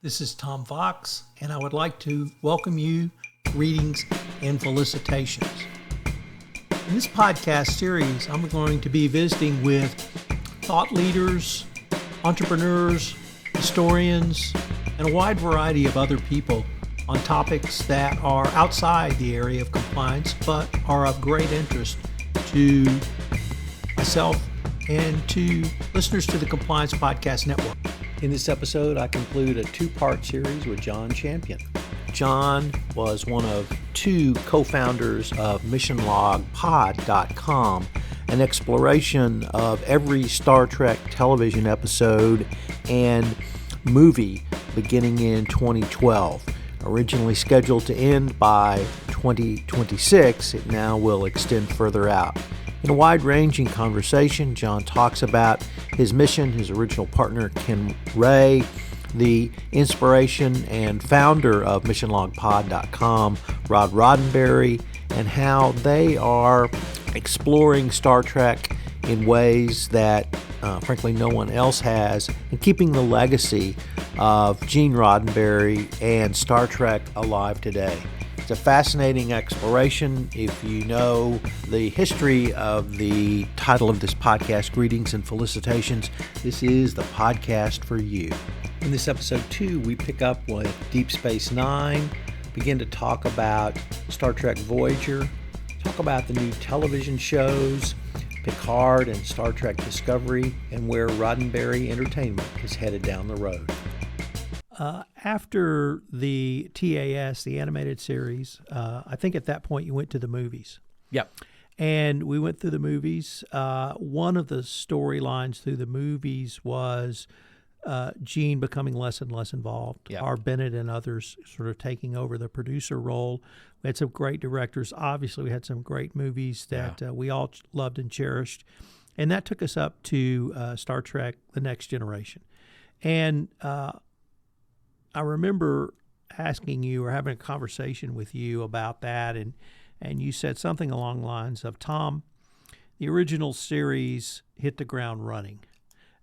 This is Tom Fox, and I would like to welcome you to Greetings and Felicitations. In this podcast series, I'm going to be visiting with thought leaders, entrepreneurs, historians, and a wide variety of other people on topics that are outside the area of compliance, but are of great interest to myself and to listeners to the Compliance Podcast Network. In this episode, I conclude a two-part series with John Champion. John was one of two co-founders of MissionLogPod.com, an exploration of every Star Trek television episode and movie beginning in 2012. Originally scheduled to end by 2026, it now will extend further out. In a wide-ranging conversation, John talks about his mission, his original partner, Ken Ray, the inspiration and founder of MissionLogPod.com, Rod Roddenberry, and how they are exploring Star Trek in ways that, frankly, no one else has, and keeping the legacy of Gene Roddenberry and Star Trek alive today. It's a fascinating exploration. If you know the history of the title of this podcast, Greetings and Felicitations, this is the podcast for you. In this episode 2, we pick up with Deep Space Nine, begin to talk about Star Trek Voyager, talk about the new television shows, Picard and Star Trek Discovery, and where Roddenberry Entertainment is headed down the road. After the TAS, the animated series, I think at that point you went to the movies. Yep. And we went through the movies. One of the storylines through the movies was Gene becoming less and less involved. Yep. R. Bennett and others sort of taking over the producer role. We had some great directors. Obviously, we had some great movies that we all loved and cherished. And that took us up to Star Trek: The Next Generation. And I remember asking you or having a conversation with you about that, and you said something along the lines of, Tom, the original series hit the ground running.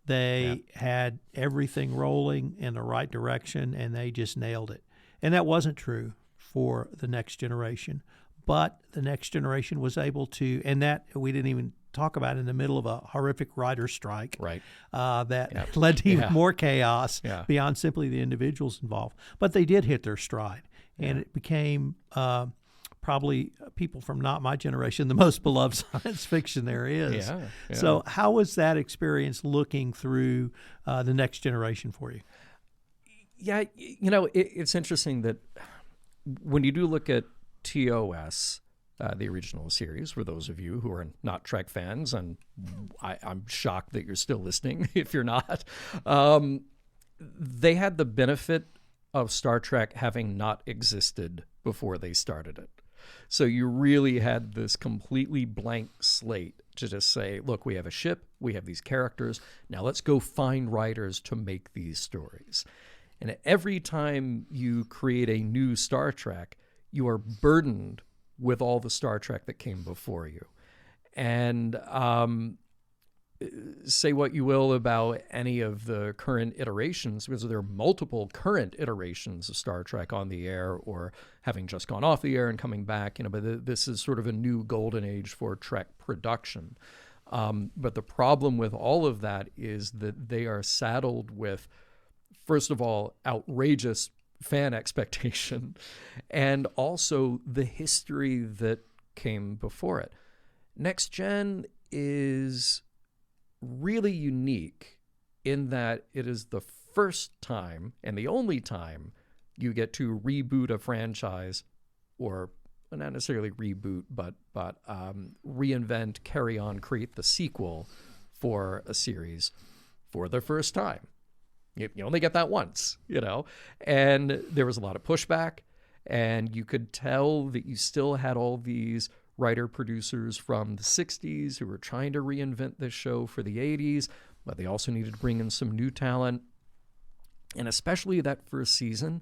They had everything rolling in the right direction, and they just nailed it. And that wasn't true for The Next Generation. But The Next Generation was able to, and that we didn't even talk about in the middle of a horrific writer's strike, right? That led to even more chaos beyond simply the individuals involved. But they did hit their stride, and it became probably, people from not my generation, the most beloved science fiction there is. So how was that experience looking through The Next Generation for you? Yeah, it's interesting that when you do look at TOS, the original series, for those of you who are not Trek fans, and I'm shocked that you're still listening if you're not, they had the benefit of Star Trek having not existed before they started it. So you really had this completely blank slate to just say, look, we have a ship, we have these characters, now let's go find writers to make these stories. And every time you create a new Star Trek, you are burdened with all the Star Trek that came before you. And say what you will about any of the current iterations, because there are multiple current iterations of Star Trek on the air or having just gone off the air and coming back, but this is sort of a new golden age for Trek production. But the problem with all of that is that they are saddled with, first of all, outrageous fan expectation, and also the history that came before it. Next Gen is really unique in that it is the first time and the only time you get to reboot a franchise, or not necessarily reboot, but reinvent, carry on, create the sequel for a series for the first time. You only get that once, and there was a lot of pushback, and you could tell that you still had all these writer-producers from the 60s who were trying to reinvent this show for the 80s, but they also needed to bring in some new talent. And especially that first season,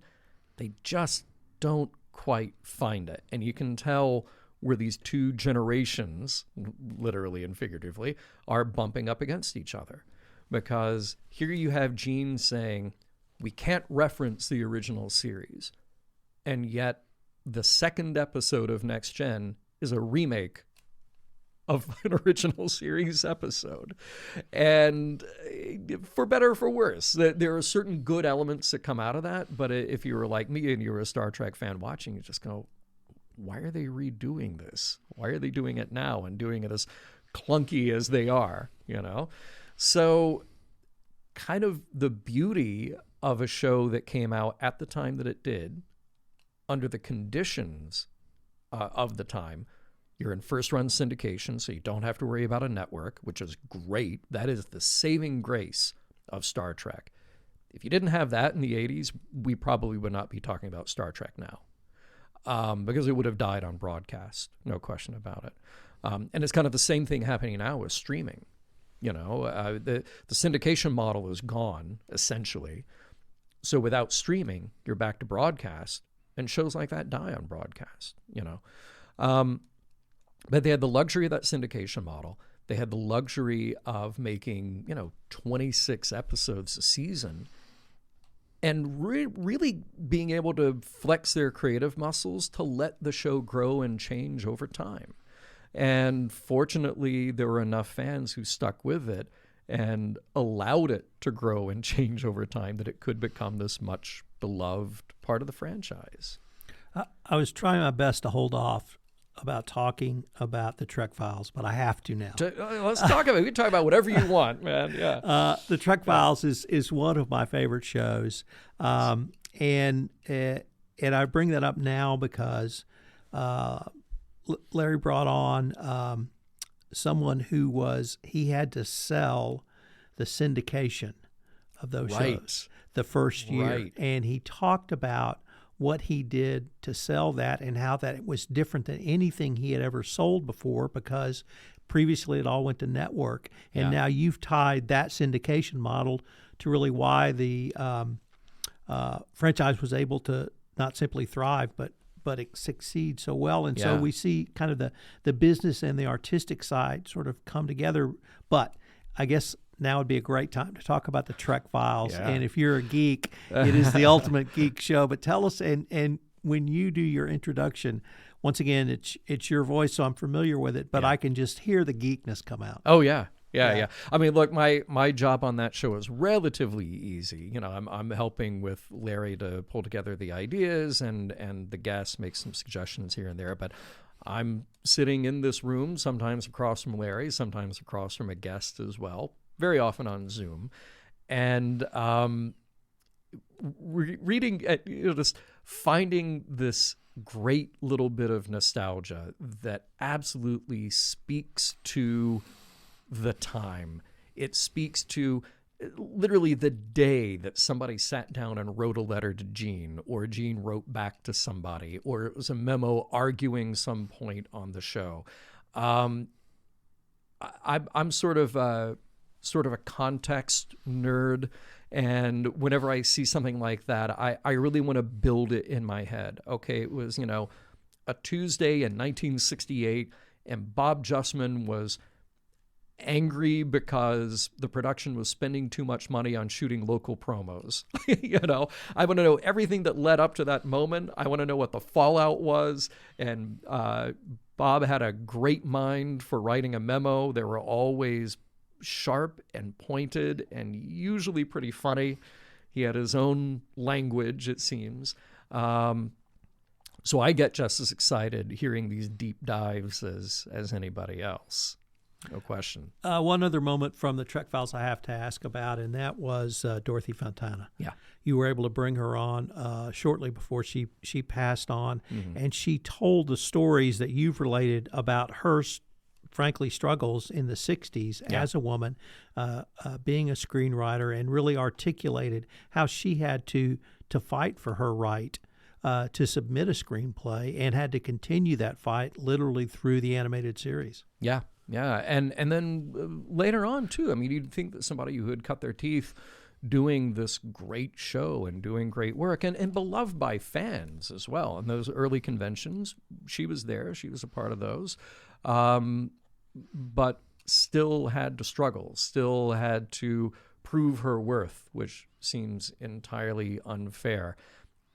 they just don't quite find it. And you can tell where these two generations, literally and figuratively, are bumping up against each other. Because here you have Gene saying, We can't reference the original series. And yet the second episode of Next Gen is a remake of an original series episode. And for better or for worse, there are certain good elements that come out of that. But if you were like me and you were a Star Trek fan watching, you just go, why are they redoing this? Why are they doing it now and doing it as clunky as they are, you know? So kind of the beauty of a show that came out at the time that it did, under the conditions of the time. You're in first-run syndication, so you don't have to worry about a network, which is great. That is the saving grace of Star Trek. If you didn't have that in the 80s, we probably would not be talking about Star Trek now, because it would have died on broadcast, no question about it. And it's kind of the same thing happening now with streaming. You know, the syndication model is gone, essentially. So without streaming, you're back to broadcast, and shows like that die on broadcast, you know. But they had the luxury of that syndication model. They had the luxury of making, 26 episodes a season, and really being able to flex their creative muscles to let the show grow and change over time. And fortunately, there were enough fans who stuck with it and allowed it to grow and change over time that it could become this much beloved part of the franchise. I was trying my best to hold off about talking about the Trek Files, but I have to now. Let's talk about it. We can talk about whatever you want, man. Yeah. The Trek Files is one of my favorite shows, and I bring that up now because Larry brought on someone he had to sell the syndication of those shows the first year, and he talked about what he did to sell that and how that was different than anything he had ever sold before, because previously it all went to network, and now you've tied that syndication model to really why the franchise was able to not simply thrive but it succeed so well. And so we see kind of the business and the artistic side sort of come together. But I guess now would be a great time to talk about the Trek Files. Yeah. And if you're a geek, it is the ultimate geek show. But tell us, and when you do your introduction, once again, it's your voice, so I'm familiar with it, but I can just hear the geekness come out. Oh, yeah. Yeah. I mean, look, my job on that show is relatively easy. I'm helping with Larry to pull together the ideas, and the guests make some suggestions here and there. But I'm sitting in this room, sometimes across from Larry, sometimes across from a guest as well, very often on Zoom, and reading, just finding this great little bit of nostalgia that absolutely speaks to the time. It speaks to literally the day that somebody sat down and wrote a letter to Gene, or Gene wrote back to somebody, or it was a memo arguing some point on the show. I'm sort of a context nerd, and whenever I see something like that, I really want to build it in my head. Okay, it was, a Tuesday in 1968, and Bob Justman was angry because the production was spending too much money on shooting local promos. I want to know everything that led up to that moment. I want to know what the fallout was. And Bob had a great mind for writing a memo. They were always sharp and pointed and usually pretty funny. He had his own language, it seems. So I get just as excited hearing these deep dives as anybody else. No question. One other moment from the Trek Files I have to ask about, and that was Dorothy Fontana. Yeah. You were able to bring her on shortly before she passed on, and she told the stories that you've related about her, frankly, struggles in the 60s as a woman, being a screenwriter, and really articulated how she had to fight for her right to submit a screenplay, and had to continue that fight literally through the animated series. Yeah. Yeah, and then later on, too. I mean, you'd think that somebody who had cut their teeth doing this great show and doing great work and beloved by fans as well. And those early conventions, she was there. She was a part of those. But still had to struggle, still had to prove her worth, which seems entirely unfair.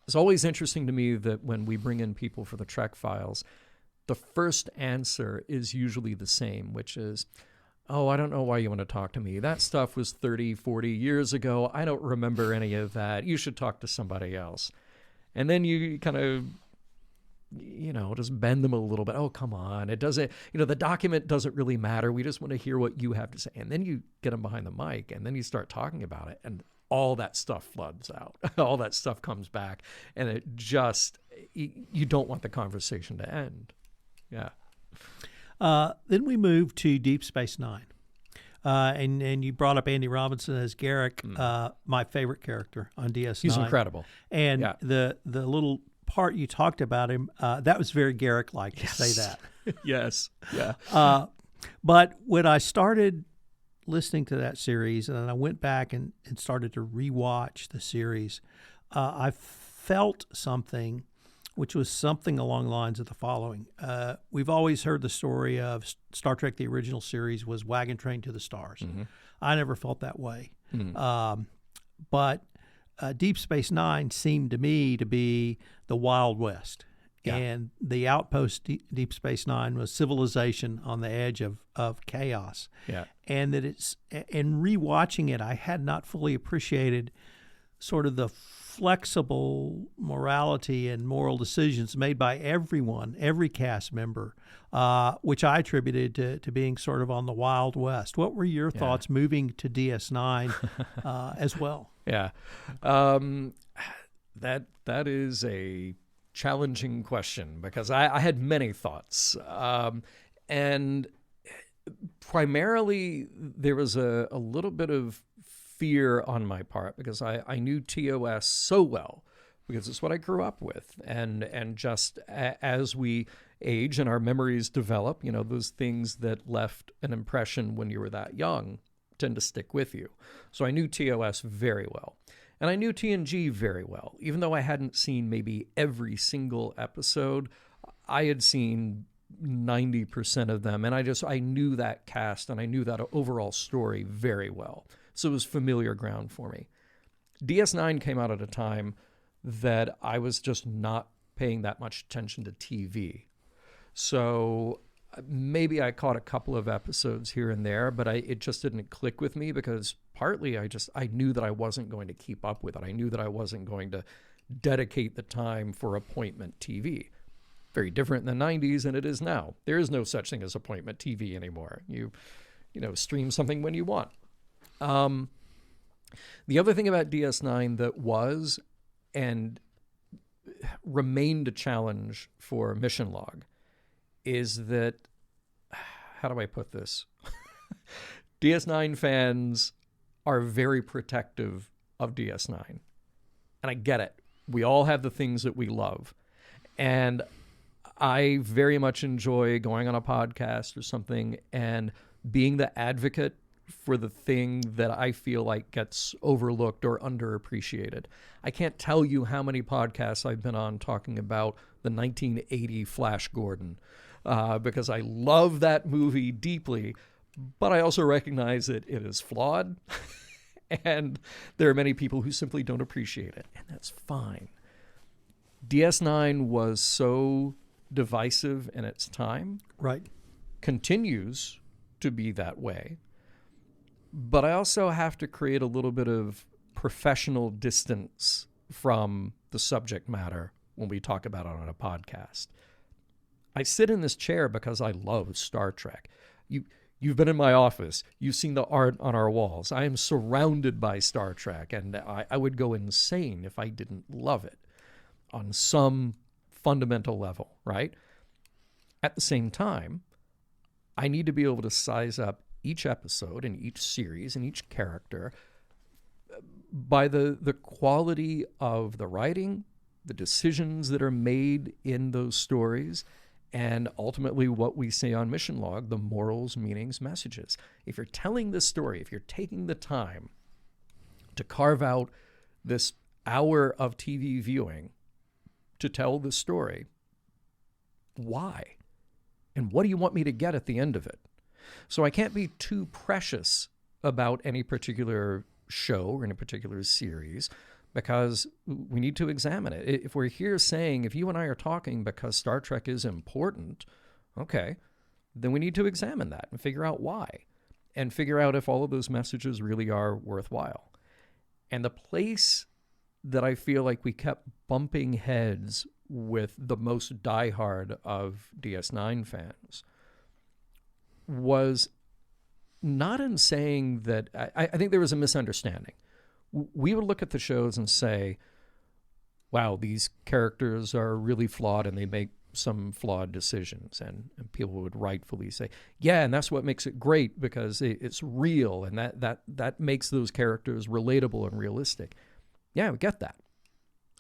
It's always interesting to me that when we bring in people for the Trek Files, the first answer is usually the same, which is, oh, I don't know why you want to talk to me. That stuff was 30, 40 years ago. I don't remember any of that. You should talk to somebody else. And then you kind of, just bend them a little bit. Oh, come on. It doesn't, the document doesn't really matter. We just want to hear what you have to say. And then you get them behind the mic and then you start talking about it. And all that stuff floods out. All that stuff comes back. And it just, you don't want the conversation to end. Yeah. Then we move to Deep Space Nine. And you brought up Andy Robinson as Garrick, my favorite character on DS9. He's incredible. And the little part you talked about him, that was very Garrick-like to say that. Yes. Yeah. But when I started listening to that series and I went back and started to rewatch the series, I felt something, which was something along the lines of the following. We've always heard the story of Star Trek, the original series, was Wagon Train to the Stars. Mm-hmm. I never felt that way. Mm-hmm. But Deep Space Nine seemed to me to be the Wild West. Yeah. And the outpost Deep Space Nine was civilization on the edge of chaos. Yeah. And that in rewatching it, I had not fully appreciated sort of the flexible morality and moral decisions made by everyone, every cast member, which I attributed to being sort of on the Wild West. What were your thoughts moving to DS9 as well? Yeah. That is a challenging question because I had many thoughts. And primarily there was a little bit of fear on my part because I knew TOS so well because it's what I grew up with. And just as we age and our memories develop, those things that left an impression when you were that young tend to stick with you. So I knew TOS very well. And I knew TNG very well. Even though I hadn't seen maybe every single episode, I had seen 90% of them. And I knew that cast and I knew that overall story very well. So it was familiar ground for me. DS9 came out at a time that I was just not paying that much attention to TV. So maybe I caught a couple of episodes here and there, but it just didn't click with me because partly I knew that I wasn't going to keep up with it. I knew that I wasn't going to dedicate the time for appointment TV. Very different in the 90s than it is now. There is no such thing as appointment TV anymore. You stream something when you want. The other thing about DS9 that was and remained a challenge for Mission Log is that, how do I put this? DS9 fans are very protective of DS9. And I get it. We all have the things that we love. And I very much enjoy going on a podcast or something and being the advocate for the thing that I feel like gets overlooked or underappreciated. I can't tell you how many podcasts I've been on talking about the 1980 Flash Gordon because I love that movie deeply, but I also recognize that it is flawed and there are many people who simply don't appreciate it, and that's fine. DS9 was so divisive in its time. Right. Continues to be that way. But I also have to create a little bit of professional distance from the subject matter when we talk about it on a podcast. I sit in this chair because I love Star Trek. You've been in my office. You've seen the art on our walls. I am surrounded by Star Trek, and I would go insane if I didn't love it on some fundamental level, right? At the same time, I need to be able to size up each episode and each series and each character by the quality of the writing, the decisions that are made in those stories, and ultimately what we say on Mission Log, the morals, meanings, messages. If you're telling this story, if you're taking the time to carve out this hour of TV viewing to tell the story, why? And what do you want me to get at the end of it? So I can't be too precious about any particular show or in a particular series because we need to examine it. If we're here saying, if you and I are talking because Star Trek is important, okay, then we need to examine that and figure out why and figure out if all of those messages really are worthwhile. And the place that I feel like we kept bumping heads with the most diehard of DS9 fans was not in saying that, I think there was a misunderstanding. We would look at the shows and say, wow, these characters are really flawed and they make some flawed decisions. And people would rightfully say, yeah, and that's what makes it great because it's real and that makes those characters relatable and realistic. Yeah, we get that.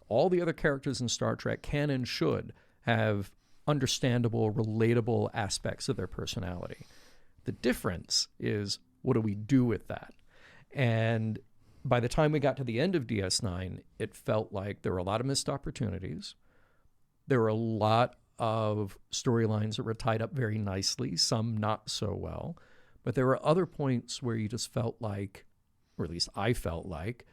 All the other characters in Star Trek can and should have understandable, relatable aspects of their personality. The difference is, what do we do with that? And by the time we got to the end of DS9, it felt like there were a lot of missed opportunities. There were a lot of storylines that were tied up very nicely, some not so well. But there were other points where you just felt like, or at least I felt like,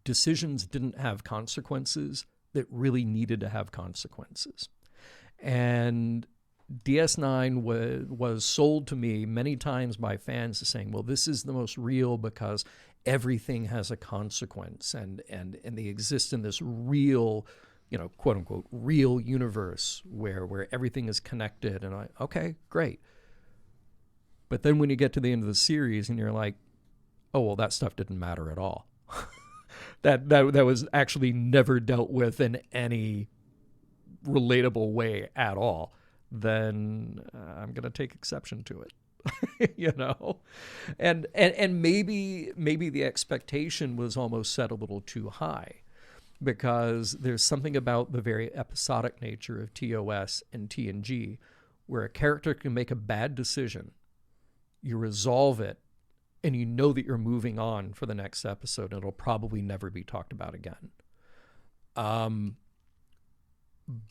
decisions didn't have consequences that really needed to have consequences. And DS9 was sold to me many times by fans as saying, well, this is the most real because everything has a consequence and they exist in this real, quote unquote, real universe where everything is connected. And okay, great. But then when you get to the end of the series and you're like, oh, well, that stuff didn't matter at all. that was actually never dealt with in any relatable way at all. Then I'm going to take exception to it, And maybe the expectation was almost set a little too high because there's something about the very episodic nature of TOS and TNG where a character can make a bad decision, you resolve it, and you know that you're moving on for the next episode and it'll probably never be talked about again.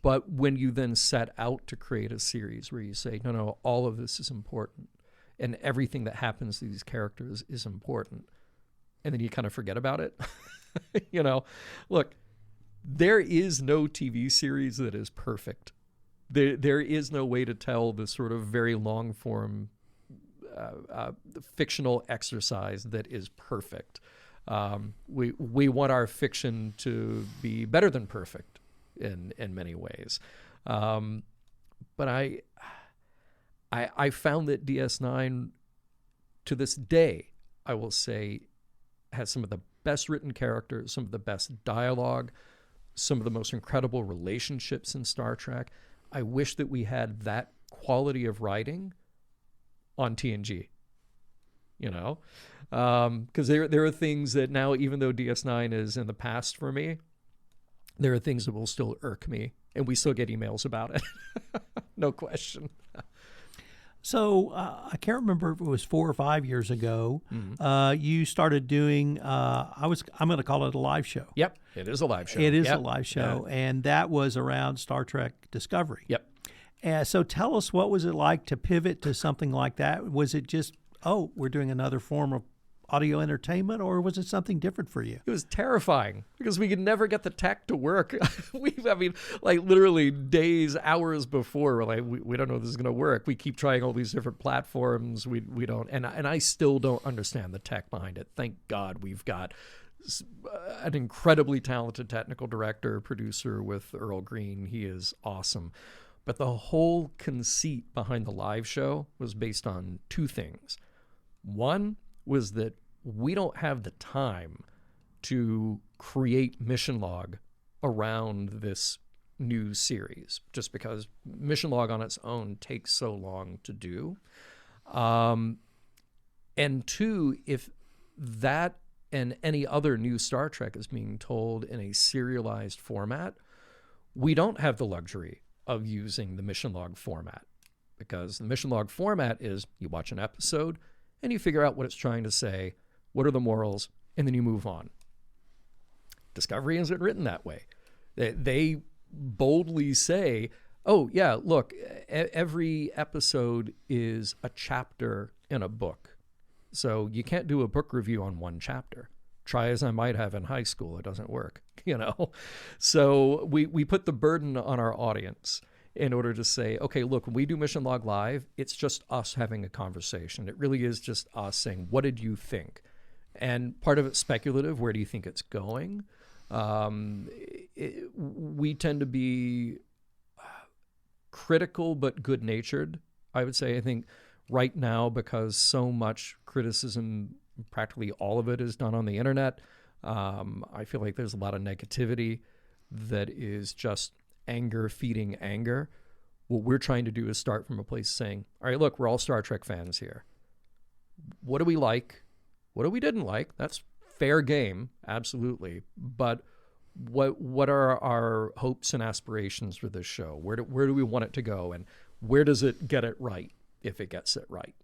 But when you then set out to create a series where you say, no, all of this is important and everything that happens to these characters is important, and then you kind of forget about it, look, there is no TV series that is perfect. There is no way to tell this sort of very long form fictional exercise that is perfect. We want our fiction to be better than perfect in many ways. But I found that DS9 to this day, I will say, has some of the best written characters, some of the best dialogue, some of the most incredible relationships in Star Trek. I wish that we had that quality of writing on TNG, because there are things that now, even though DS9 is in the past for me, there are things that will still irk me, and we still get emails about it. No question. So I can't remember if it was 4 or 5 years ago. Mm-hmm. You started doing. I'm going to call it a live show. Yep, it is a live show. It is a live show, and that was around Star Trek Discovery. Yep. So tell us, what was it like to pivot to something like that? Was it just, we're doing another form of audio entertainment, or was it something different for you? It was terrifying because we could never get the tech to work. Literally days, hours before, we're like, we don't know if this is going to work. We keep trying all these different platforms. We don't, and I still don't understand the tech behind it. Thank God we've got an incredibly talented technical director, producer with Earl Green. He is awesome. But the whole conceit behind the live show was based on two things. One was that we don't have the time to create mission log around this new series, just because mission log on its own takes so long to do. And two, if that and any other new Star Trek is being told in a serialized format, we don't have the luxury of using the mission log format, because the mission log format is you watch an episode and you figure out what it's trying to say, what are the morals, and then you move on. Discovery isn't written that way. They boldly say, oh yeah, look, every episode is a chapter in a book. So you can't do a book review on one chapter. Try as I might have in high school, it doesn't work, So we put the burden on our audience in order to say, okay, look, when we do Mission Log Live, it's just us having a conversation. It really is just us saying, what did you think? And part of it's speculative. Where do you think it's going? We tend to be critical but good-natured, I would say. I think right now, because so much criticism, practically all of it, is done on the internet, I feel like there's a lot of negativity that is just anger feeding anger. What we're trying to do is start from a place saying, all right, look, we're all Star Trek fans here. What do we like? What do we didn't like? That's fair game, absolutely. But what are our hopes and aspirations for this show? Where do we want it to go? And where does it get it right, if it gets it right?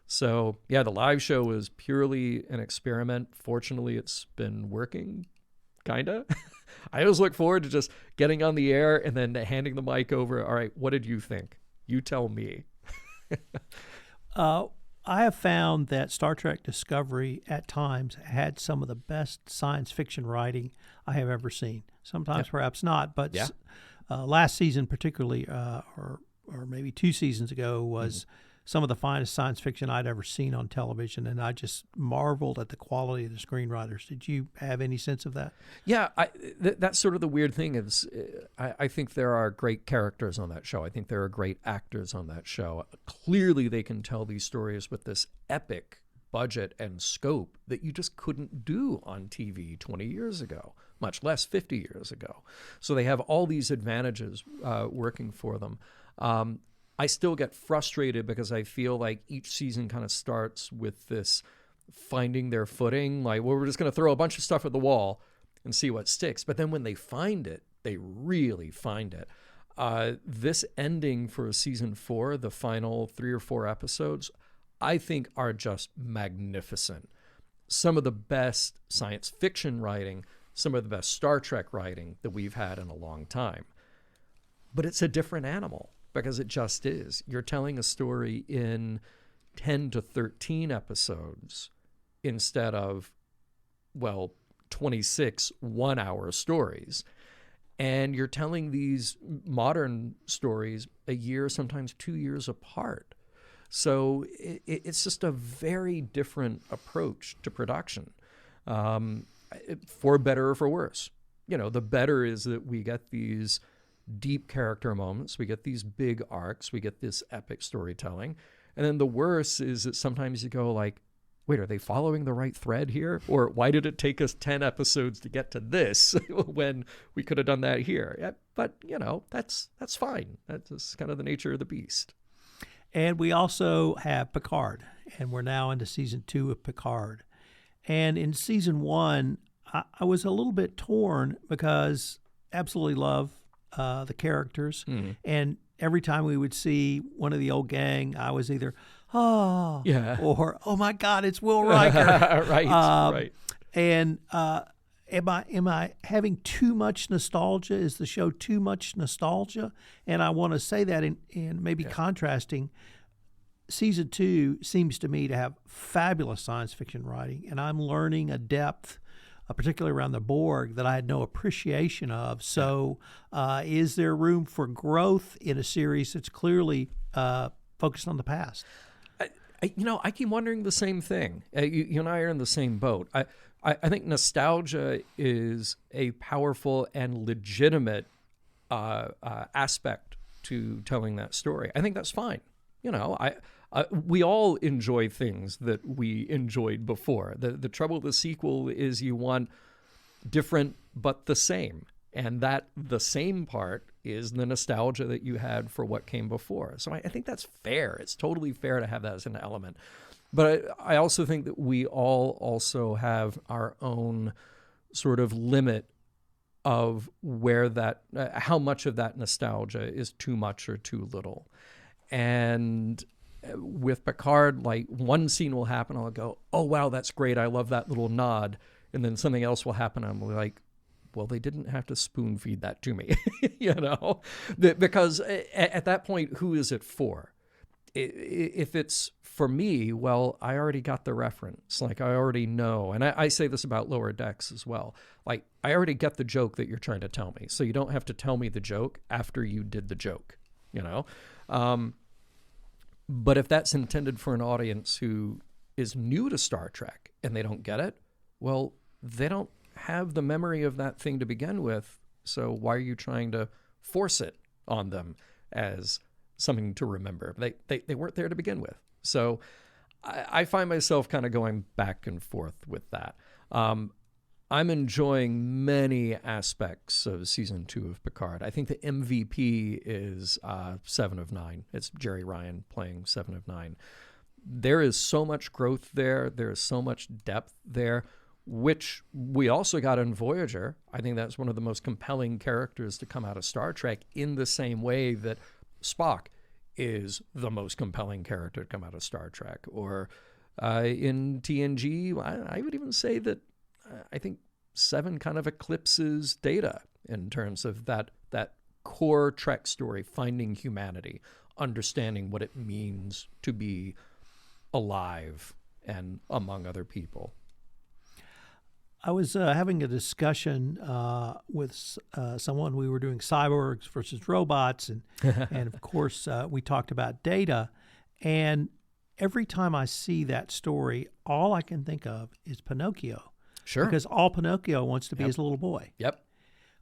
So yeah, the live show is purely an experiment. Fortunately, it's been working, kind of. I always look forward to just getting on the air and then handing the mic over. All right, what did you think? You tell me. I have found that Star Trek Discovery at times had some of the best science fiction writing I have ever seen. Sometimes perhaps not, but last season particularly, or maybe 2 seasons ago, was some of the finest science fiction I'd ever seen on television, and I just marveled at the quality of the screenwriters. Did you have any sense of that? Yeah, that's sort of the weird thing is I think there are great characters on that show. I think there are great actors on that show. Clearly, they can tell these stories with this epic budget and scope that you just couldn't do on TV 20 years ago, much less 50 years ago. So they have all these advantages working for them. I still get frustrated because I feel like each season kind of starts with this finding their footing. Like, well, we're just going to throw a bunch of stuff at the wall and see what sticks. But then when they find it, they really find it. This ending for season 4, the final 3 or 4 episodes, I think are just magnificent. Some of the best science fiction writing, some of the best Star Trek writing that we've had in a long time. But it's a different animal. Because it just is. You're telling a story in 10 to 13 episodes instead of, 26 one-hour stories. And you're telling these modern stories a year, sometimes 2 years apart. So it's just a very different approach to production, for better or for worse. The better is that we get these deep character moments, we get these big arcs, we get this epic storytelling. And then the worst is that sometimes you go like, wait, are they following the right thread here? Or why did it take us 10 episodes to get to this when we could have done that here? Yeah, but, that's fine. That's just kind of the nature of the beast. And we also have Picard, and we're now into season 2 of Picard. And in season 1, I was a little bit torn because I absolutely love the characters. And every time we would see one of the old gang, I was either, or, oh my God, it's Will Riker. Right. And am I having too much nostalgia? Is the show too much nostalgia? And I want to say that in maybe contrasting, season 2 seems to me to have fabulous science fiction writing, and I'm learning a depth, particularly around the Borg, that I had no appreciation of. So is there room for growth in a series that's clearly focused on the past? I keep wondering the same thing. You and I are in the same boat. I think nostalgia is a powerful and legitimate aspect to telling that story. I think that's fine. We all enjoy things that we enjoyed before. The trouble with the sequel is you want different but the same. And that the same part is the nostalgia that you had for what came before. So I think that's fair. It's totally fair to have that as an element. But I also think that we all also have our own sort of limit of where that, how much of that nostalgia is too much or too little. And with Picard, like one scene will happen, I'll go, oh, wow, that's great. I love that little nod. And then something else will happen. I'm like, well, they didn't have to spoon feed that to me, because at that point, who is it for? if it's for me, well, I already got the reference. Like, I already know. And I say this about Lower Decks as well. Like, I already get the joke that you're trying to tell me. So you don't have to tell me the joke after you did the joke, you know? But if that's intended for an audience who is new to Star Trek and they don't get it, well, they don't have the memory of that thing to begin with. So why are you trying to force it on them as something to remember? They weren't there to begin with. So I find myself kind of going back and forth with that. I'm enjoying many aspects of season 2 of Picard. I think the MVP is 7 of 9. It's Jerry Ryan playing 7 of 9. There is so much growth there. There is so much depth there, which we also got in Voyager. I think that's one of the most compelling characters to come out of Star Trek, in the same way that Spock is the most compelling character to come out of Star Trek. Or in TNG, I would even say that I think 7 kind of eclipses Data in terms of that core Trek story, finding humanity, understanding what it means to be alive and among other people. I was having a discussion with someone. We were doing cyborgs versus robots, and and of course we talked about Data. And every time I see that story, all I can think of is Pinocchio. Sure. Because all Pinocchio wants to be is a little boy. Yep.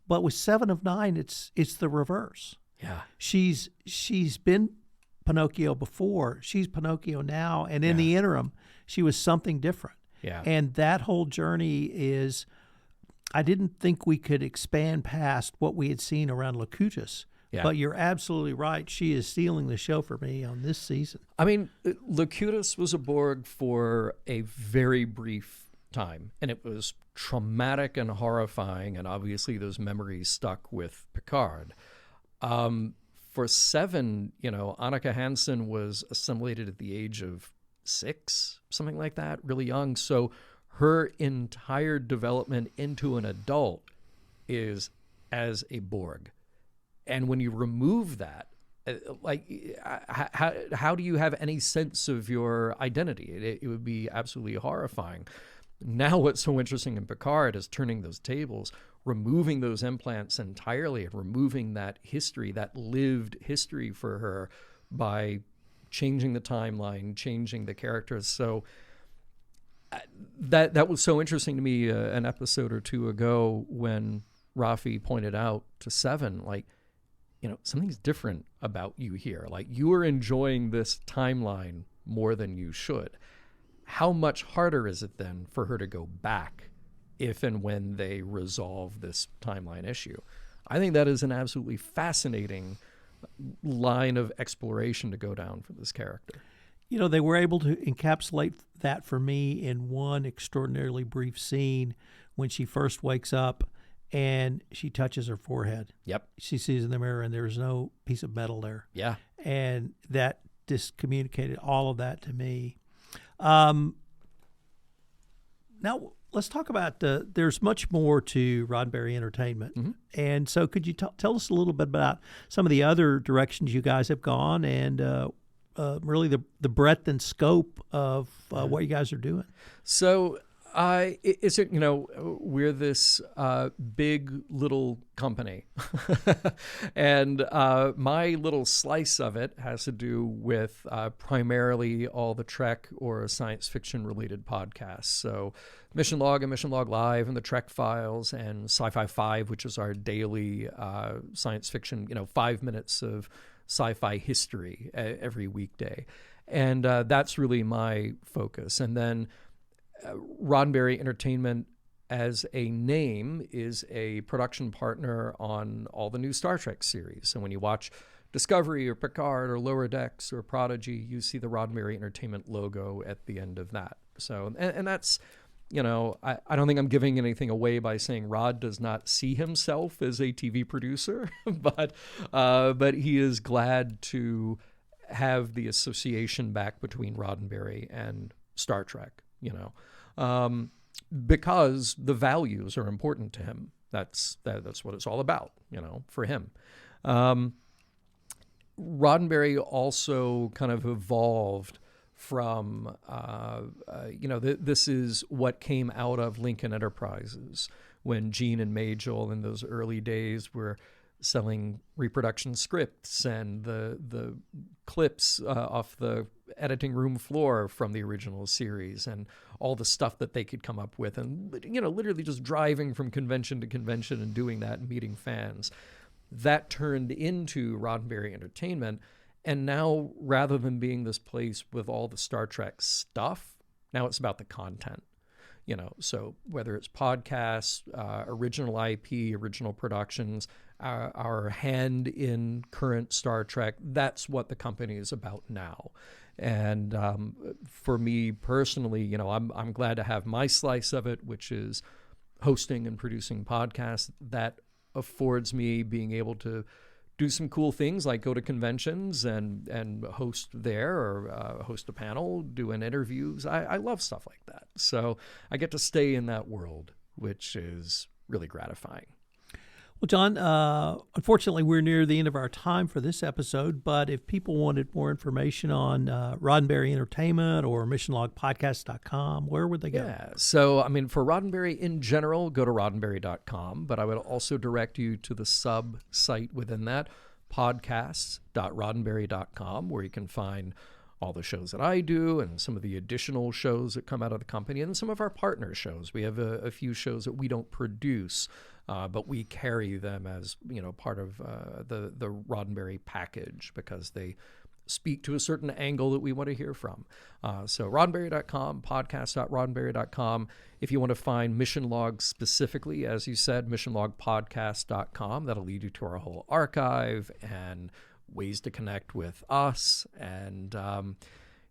But with 7 of 9, it's the reverse. Yeah. She's been Pinocchio before. She's Pinocchio now, and in the interim, she was something different. Yeah. And that whole journey is, I didn't think we could expand past what we had seen around Locutus. Yeah. But you're absolutely right. She is stealing the show for me on this season. I mean, Locutus was a Borg for a very brief time, and it was traumatic and horrifying, and obviously those memories stuck with Picard. For 7, Annika Hansen was assimilated at the age of 6, something like that, really young. So her entire development into an adult is as a Borg. And when you remove that, how do you have any sense of your identity? It would be absolutely horrifying. Now what's so interesting in Picard is turning those tables, removing those implants entirely, and removing that history, that lived history for her, by changing the timeline, changing the characters. So that was so interesting to me an episode or 2 ago when Rafi pointed out to 7, like, something's different about you here. Like, you are enjoying this timeline more than you should. How much harder is it then for her to go back if and when they resolve this timeline issue? I think that is an absolutely fascinating line of exploration to go down for this character. They were able to encapsulate that for me in one extraordinarily brief scene when she first wakes up and she touches her forehead. Yep. She sees in the mirror and there's no piece of metal there. Yeah. And that just communicated all of that to me. Now let's talk about there's much more to Roddenberry Entertainment. Mm-hmm. And so could you tell us a little bit about some of the other directions you guys have gone, and really the breadth and scope of what you guys are doing? So we're this big little company, and my little slice of it has to do with primarily all the Trek or science fiction related podcasts. So Mission Log and Mission Log Live, and the Trek Files, and Sci-Fi 5, which is our daily science fiction, 5 minutes of sci-fi history every weekday. And that's really my focus. And then Roddenberry Entertainment as a name is a production partner on all the new Star Trek series. So when you watch Discovery or Picard or Lower Decks or Prodigy, you see the Roddenberry Entertainment logo at the end of that. So, and that's, I don't think I'm giving anything away by saying Rod does not see himself as a TV producer, but he is glad to have the association back between Roddenberry and Star Trek, because the values are important to him. That's what it's all about, for him. Roddenberry also kind of evolved from, this is what came out of Lincoln Enterprises when Gene and Majel in those early days were selling reproduction scripts and the clips off the editing room floor from the original series and all the stuff that they could come up with, and literally just driving from convention to convention and doing that and meeting fans. That turned into Roddenberry Entertainment, and now rather than being this place with all the Star Trek stuff, now it's about the content. So whether it's podcasts, original IP, original productions, our hand in current Star Trek, that's what the company is about now. And for me personally, I'm glad to have my slice of it, which is hosting and producing podcasts. That affords me being able to do some cool things like go to conventions and host there, or host a panel, doing interviews. I love stuff like that. So I get to stay in that world, which is really gratifying. Well, John, unfortunately, we're near the end of our time for this episode, but if people wanted more information on Roddenberry Entertainment or missionlogpodcast.com, where would they go? Yeah, so, for Roddenberry in general, go to roddenberry.com, but I would also direct you to the sub-site within that, podcasts.roddenberry.com, where you can find all the shows that I do and some of the additional shows that come out of the company and some of our partner shows. We have a few shows that we don't produce, but we carry them as part of the Roddenberry package because they speak to a certain angle that we want to hear from. So roddenberry.com, podcast.roddenberry.com. If you want to find Mission Log specifically, as you said, missionlogpodcast.com. That'll lead you to our whole archive and ways to connect with us. And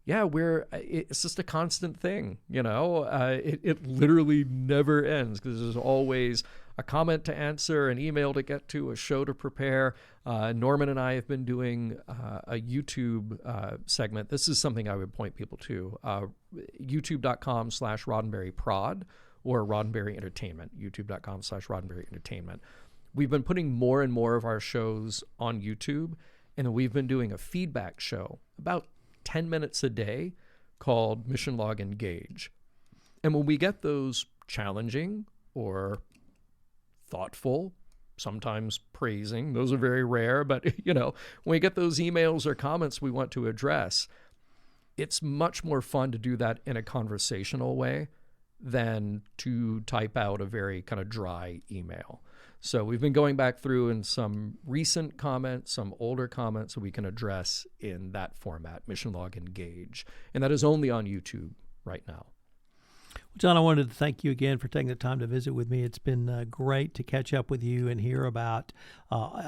it's just a constant thing, it literally never ends because there's always a comment to answer, an email to get to, a show to prepare. Norman and I have been doing a YouTube segment. This is something I would point people to, youtube.com/RoddenberryProd or Roddenberry Entertainment, youtube.com/Roddenberry Entertainment. We've been putting more and more of our shows on YouTube, and we've been doing a feedback show about 10 minutes a day called Mission Log Engage. And when we get those challenging or thoughtful, sometimes praising, those are very rare, but when we get those emails or comments we want to address, it's much more fun to do that in a conversational way than to type out a very kind of dry email. So we've been going back through in some recent comments, some older comments that we can address in that format, Mission Log Engage. And that is only on YouTube right now. Well, John, I wanted to thank you again for taking the time to visit with me. It's been great to catch up with you and hear about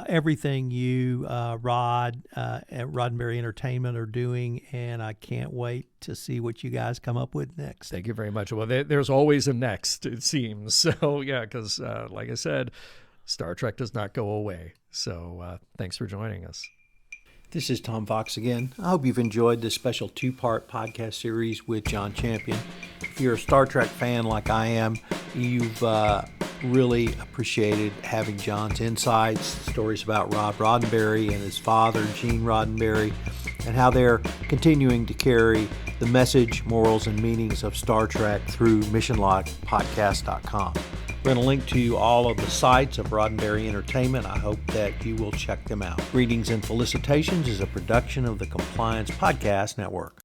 everything you, Rod, at Roddenberry Entertainment are doing, and I can't wait to see what you guys come up with next. Thank you very much. Well, there's always a next, it seems. So, yeah, because like I said, Star Trek does not go away. So thanks for joining us. This is Tom Fox again. I hope you've enjoyed this special two-part podcast series with John Champion. If you're a Star Trek fan like I am, you've really appreciated having John's insights, stories about Rod Roddenberry and his father, Gene Roddenberry, and how they're continuing to carry the message, morals, and meanings of Star Trek through missionlogpodcast.com. We're going to link to all of the sites of Roddenberry Entertainment. I hope that you will check them out. Greetings and Felicitations is a production of the Compliance Podcast Network.